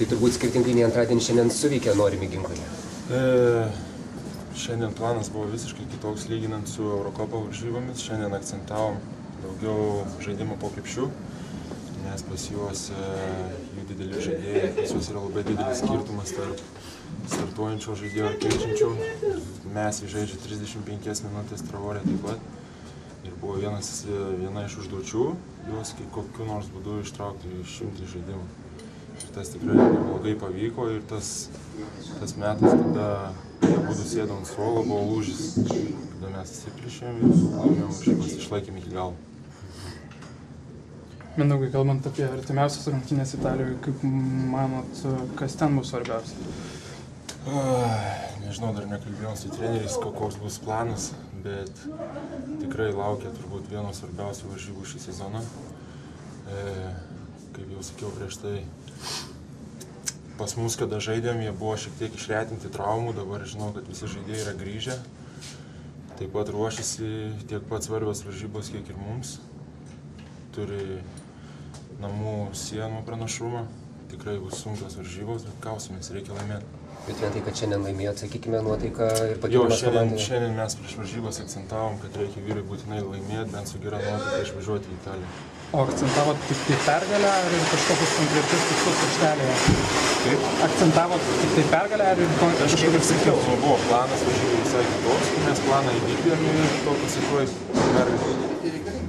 Tai turbūt skirtingai nei antradienį šiandien suveikė norimi ginklai. Šiandien planas buvo visiškai kitoks lyginant su Eurokopo varžybomis. Šiandien akcentavom daugiau žaidimo po krepšių, nes pas juos jų dideli žaidėjai, pas juos yra labai didelis skirtumas tarp startuojančio žaidėjo ir keičiančio. Mes žaidžia 35 minutės, Traorė taip pat. Ir buvo viena iš užduočių juos kokiu nors būdu ištraukti išjungti žaidimą. Ir tas tikrai neblogai pavyko ir tas metas, kada būdu sėdom ant suolo, buvo lūžis, kada mes atsiplišėm ir laimėjom varžybas, išlaikėm iki galo. Mindaugai, kalbant apie artimiausias rungtynes Italijoje, kaip manot, kas ten bus svarbiausia? Nežinau, dar nekalbėjom su treneriais, koks bus planas, bet tikrai laukia turbūt vieno svarbiausių varžybų šį sezoną. Kaip jau sakiau prieš tai, pas mus, kada žaidėm, jie buvo šiek tiek išretinti traumų, dabar žinau, kad visi žaidėjai yra grįžę. Taip pat ruošiasi tiek pat svarbios varžybos, kiek ir mums. Turi namų sienų pranašumą. Tikrai bus sunkios varžybos, bet kausimės, reikia laimėti. Bet vien tai, kad šiandien laimėjot, sakykime, nuotaika ir pakilimas komandoje. Šiandien mes prieš varžybas akcentavom, kad reikia vyrai būtinai laimėti, bent su gera nuotaika išvažiuoti į Italiją. O akcentavot tik tai pergalę ar ir kažkokius konkrečius tikslus aikštelėje? Kaip? Akcentavot tik tai pergalę ar ir kažkokius tikslus? Buvo planas varžybų visai kitoks, mes planą įvykdėm ir to pasiekoja pergalę.